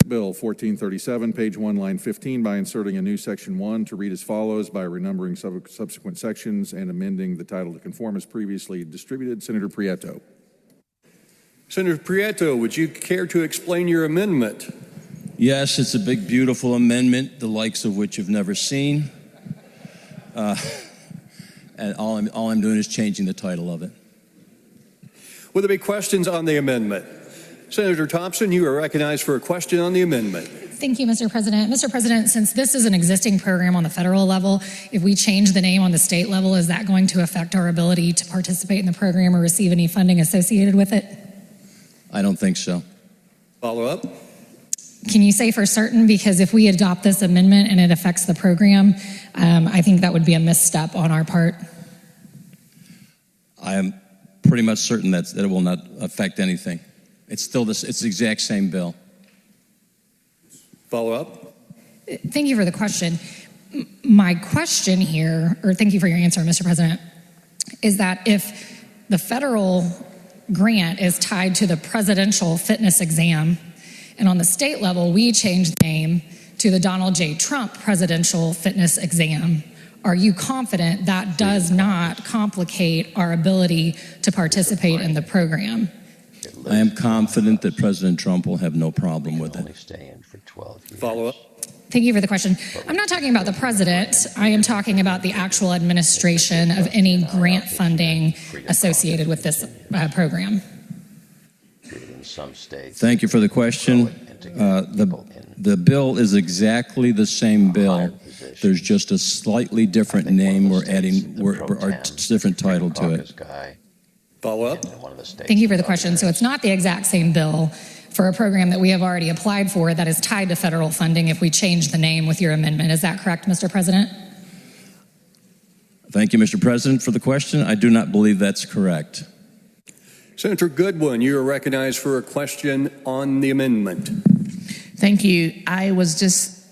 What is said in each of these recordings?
Bill 1437, page 1, line 15, by inserting a new section 1 to read as follows, by renumbering subsequent sections and amending the title to conform as previously distributed. Senator Prieto. Senator Prieto, would you care to explain your amendment? Yes, it's a big, beautiful amendment, the likes of which you've never seen. And all I'm doing is changing the title of it. Will there be questions on the amendment? Senator Thompson, you are recognized for a question on the amendment. Thank you, Mr. President. Mr. President, since this is an existing program on the federal level, if we change the name on the state level, is that going to affect our ability to participate in the program or receive any funding associated with it? I don't think so. Follow up. Can you say for certain? Because if we adopt this amendment and it affects the program, I think that would be a misstep on our part. I am pretty much certain that it will not affect anything. It's the exact same bill. Follow up. Thank you for the question. My question here, or thank you for your answer, Mr. President, is that if the federal grant is tied to the presidential fitness exam, and on the state level, we change the name to the Donald J. Trump presidential fitness exam, are you confident that does not complicate our ability to participate in the program? I am confident that President Trump will have no problem with it. Follow up. Thank you for the question. I'm not talking about the president. I am talking about the actual administration of any grant funding associated with this program. Thank you for the question. The bill is exactly the same bill. There's just a slightly different name. We're adding a different title to it. Follow up. Thank you for the question. So it's not the exact same bill for a program that we have already applied for that is tied to federal funding if we change the name with your amendment. Is that correct, Mr. President? Thank you, Mr. President, for the question. I do not believe that's correct. Senator Goodwin, you are recognized for a question on the amendment. Thank you. I was just,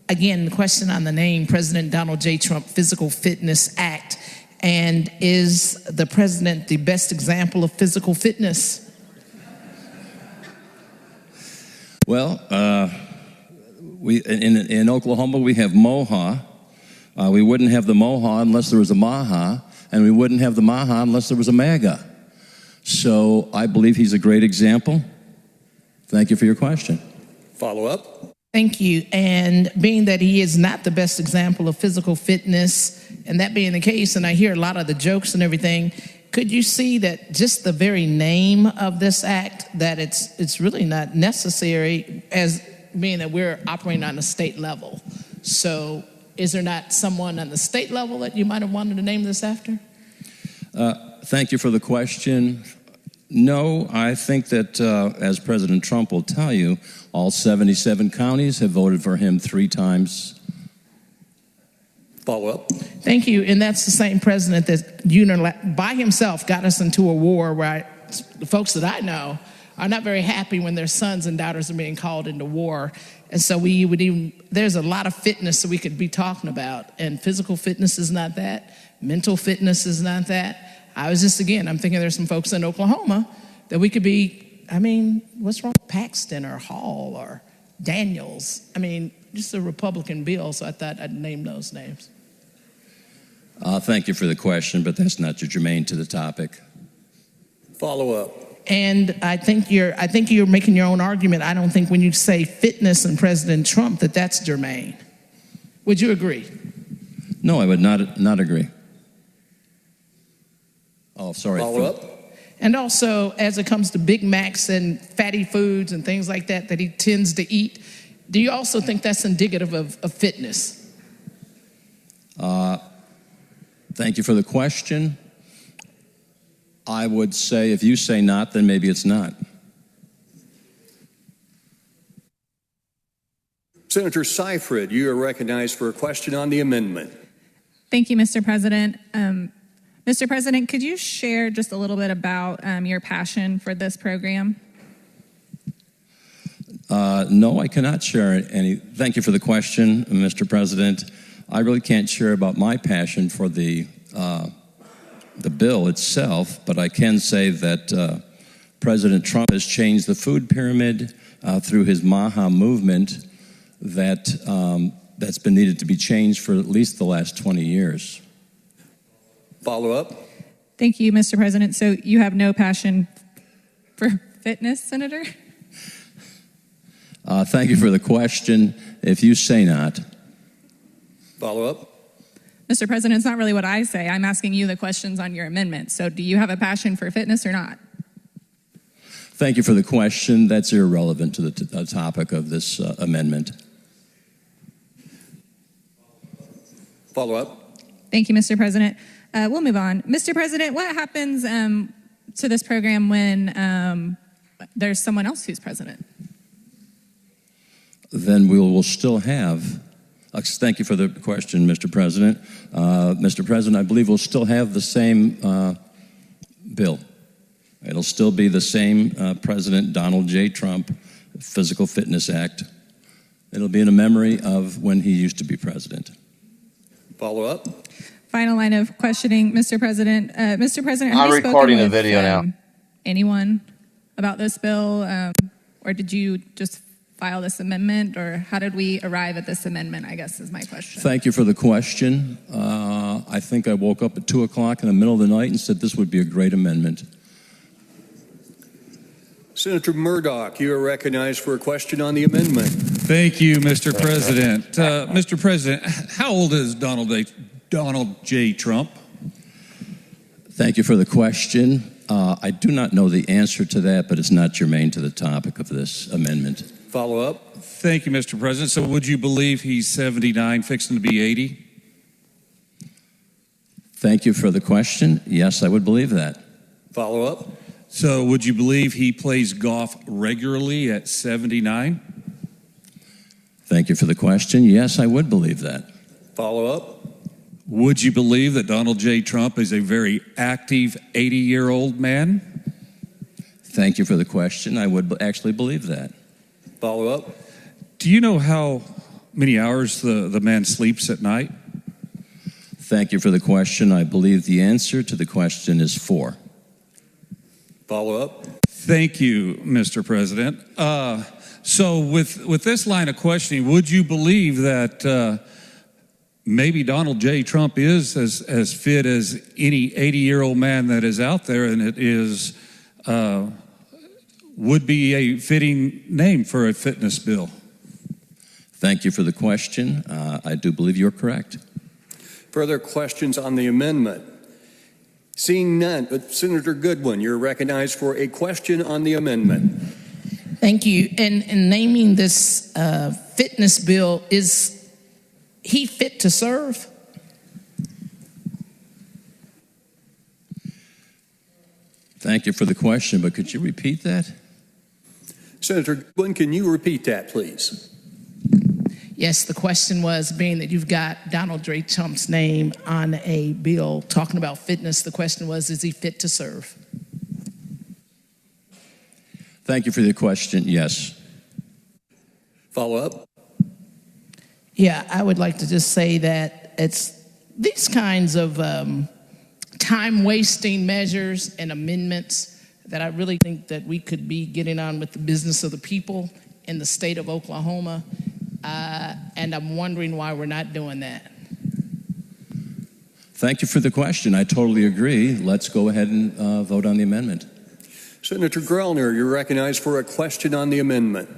again, the question on the name, President Donald J. Trump Physical Fitness Act. And is the president the best example of physical fitness? Well, in Oklahoma, we have MOHA. We wouldn't have the MOHA unless there was a MAHA, and we wouldn't have the MAHA unless there was a MAGA. So I believe he's a great example. Thank you for your question. Follow up. Thank you. And being that he is not the best example of physical fitness, and that being the case, and I hear a lot of the jokes and everything, could you see that just the very name of this act, that it's really not necessary, as being that we're operating on a state level? So is there not someone on the state level that you might have wanted to name this after? Thank you for the question. No, I think that, as President Trump will tell you, all 77 counties have voted for him 3 times. Follow up. Thank you. And that's the same president that by himself got us into a war where the folks that I know are not very happy when their sons and daughters are being called into war. And so there's a lot of fitness that we could be talking about. And physical fitness is not that. Mental fitness is not that. I'm thinking there's some folks in Oklahoma that we could be, what's wrong with Paxton or Hall or Daniels? Just a Republican bill, so I thought I'd name those names. Thank you for the question, but that's not germane to the topic. Follow up. And I think you're making your own argument. I don't think when you say fitness and President Trump that's germane. Would you agree? No, I would not agree. Oh, sorry. Follow up. And also, as it comes to Big Macs and fatty foods and things like that he tends to eat, do you also think that's indicative of fitness? Thank you for the question. I would say if you say not, then maybe it's not. Senator Seifried, you are recognized for a question on the amendment. Thank you, Mr. President. Mr. President, could you share just a little bit about your passion for this program? No, I cannot share any. Thank you for the question, Mr. President. I really can't share about my passion for the bill itself, but I can say that President Trump has changed the food pyramid. through his Maha movement that's been needed to be changed for at least the last 20 years. Follow up. Thank you, Mr. President. So you have no passion for fitness, Senator? Thank you for the question. If you say not. Follow up. Mr. President, it's not really what I say. I'm asking you the questions on your amendment. So do you have a passion for fitness or not? Thank you for the question. That's irrelevant to the topic of this amendment. Follow up. Thank you, Mr. President. We'll move on. Mr. President, what happens to this program when there's someone else who's president? Then we will still have, thank you for the question, Mr. President. Mr. President, I believe we'll still have the same bill. It'll still be the same President Donald J. Trump Physical Fitness Act. It'll be in a memory of when he used to be president. Follow up. Final line of questioning, Mr. President. Mr. President, have I'm you recording spoken the with video now. anyone about this bill, or did you just file this amendment, or how did we arrive at this amendment, I guess is my question. Thank you for the question. I think I woke up at 2 o'clock in the middle of the night and said this would be a great amendment. Senator Murdoch, you are recognized for a question on the amendment. Thank you, Mr. President. Mr. President, how old is Donald J. Trump? Thank you for the question. I do not know the answer to that, but it's not germane to the topic of this amendment. Follow up. Thank you, Mr. President. So would you believe he's 79, fixing to be 80? Thank you for the question. Yes, I would believe that. Follow up. So would you believe he plays golf regularly at 79? Thank you for the question. Yes, I would believe that. Follow up. Would you believe that Donald J. Trump is a very active 80-year-old man? Thank you for the question. I would actually believe that. Follow up. Do you know how many hours the man sleeps at night? Thank you for the question. I believe the answer to the question is 4. Follow up. Thank you, Mr. President. So with this line of questioning, would you believe that maybe Donald J. Trump is as fit as any 80-year-old man that is out there, and it is would be a fitting name for a fitness bill? Thank you for the question. I do believe you're correct. Further questions on the amendment? Seeing none, Senator Goodwin, you're recognized for a question on the amendment. Thank you. In naming this fitness bill, is he fit to serve? Thank you for the question, but could you repeat that? Senator Goodwin, can you repeat that, please? Yes, the question was, being that you've got Donald J. Trump's name on a bill talking about fitness, the question was, is he fit to serve? Thank you for the question. Yes. Follow up. Yeah, I would like to just say that it's these kinds of time-wasting measures and amendments that I really think that we could be getting on with the business of the people in the state of Oklahoma. And I'm wondering why we're not doing that. Thank you for the question. I totally agree. Let's go ahead and vote on the amendment. Senator Grellner, you're recognized for a question on the amendment.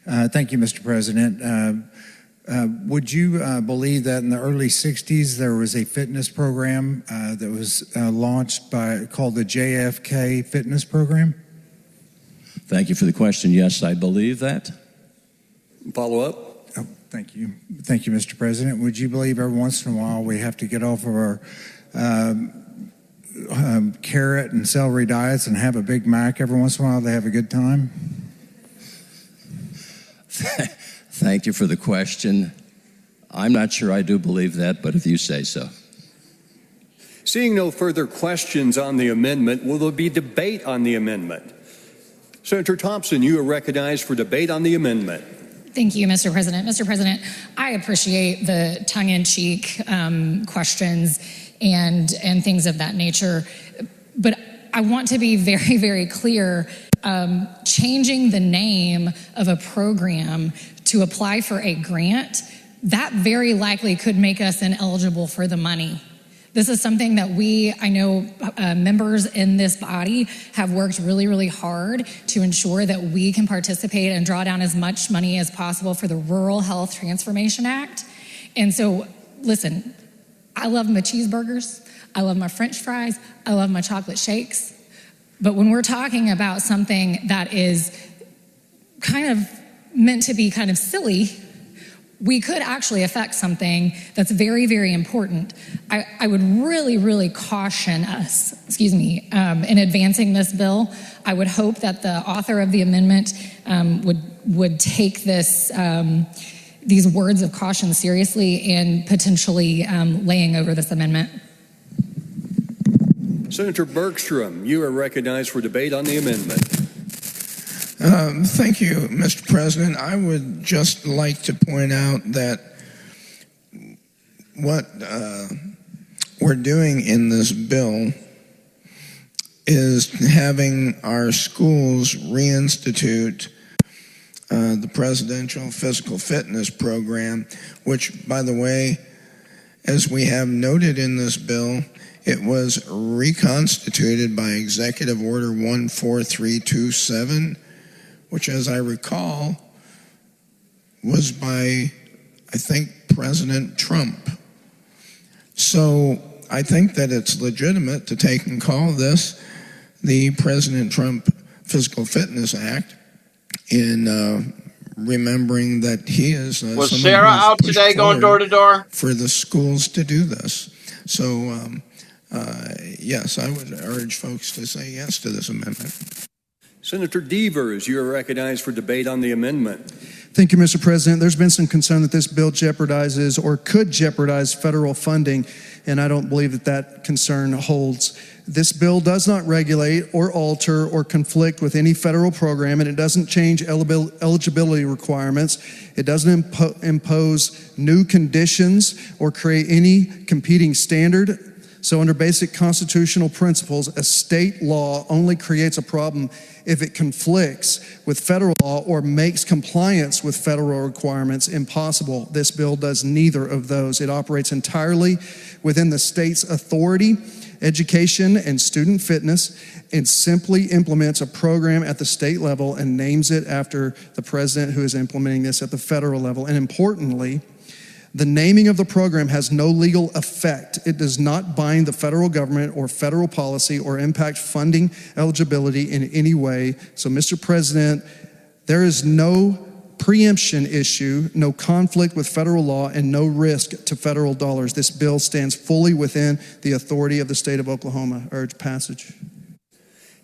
Thank you, Mr. President. Would you believe that in the early 60s there was a fitness program that was launched called the JFK Fitness Program? Thank you for the question. Yes, I believe that. Follow up. Oh, thank you. Thank you, Mr. President. Would you believe every once in a while we have to get off of our carrot and celery diets and have a Big Mac every once in a while to have a good time? Thank you for the question. I'm not sure I do believe that, but if you say so. Seeing no further questions on the amendment, will there be debate on the amendment? Senator Thompson, you are recognized for debate on the amendment. Thank you, Mr. President. Mr. President, I appreciate the tongue-in-cheek questions and things of that nature, but I want to be very, very clear changing the name of a program to apply for a grant, that very likely could make us ineligible for the money. This is something that I know members in this body have worked really, really hard to ensure that we can participate and draw down as much money as possible for the Rural Health Transformation Act. And so, listen, I love my cheeseburgers, I love my French fries, I love my chocolate shakes. But when we're talking about something that is kind of meant to be kind of silly, we could actually affect something that's very, very important. I would really, really caution us, in advancing this bill. I would hope that the author of the amendment would take these words of caution seriously and potentially laying over this amendment. Senator Bergstrom, you are recognized for debate on the amendment. Thank you, Mr. President. I would just like to point out that what we're doing in this bill is having our schools reinstitute the Presidential Physical Fitness Program, which, by the way, as we have noted in this bill, it was reconstituted by Executive Order 14327, which, as I recall, was by, I think, President Trump. So I think that it's legitimate to take and call this the President Trump Physical Fitness Act in remembering that he is was Sarah out today going door to door for the schools to do this. So yes, I would urge folks to say yes to this amendment. Senator Devers, you are recognized for debate on the amendment. Thank you, Mr. President. There's been some concern that this bill jeopardizes or could jeopardize federal funding, and I don't believe that concern holds. This bill does not regulate or alter or conflict with any federal program, and it doesn't change eligibility requirements. It doesn't impose new conditions or create any competing standard. So under basic constitutional principles, a state law only creates a problem if it conflicts with federal law or makes compliance with federal requirements impossible. This bill does neither of those. It operates entirely within the state's authority, education, and student fitness, and simply implements a program at the state level and names it after the president who is implementing this at the federal level. And importantly, the naming of the program has no legal effect. It does not bind the federal government or federal policy or impact funding eligibility in any way. So, Mr. President, there is no preemption issue, no conflict with federal law, and no risk to federal dollars. This bill stands fully within the authority of the state of Oklahoma. I urge passage.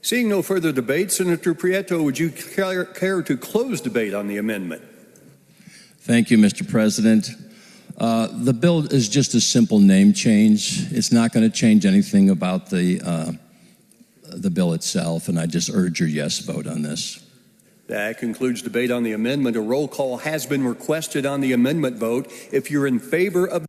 Seeing no further debate, Senator Prieto, would you care to close debate on the amendment? Thank you, Mr. President. The bill is just a simple name change. It's not going to change anything about the bill itself, and I just urge your yes vote on this. That concludes debate on the amendment. A roll call has been requested on the amendment vote. If you're in favor of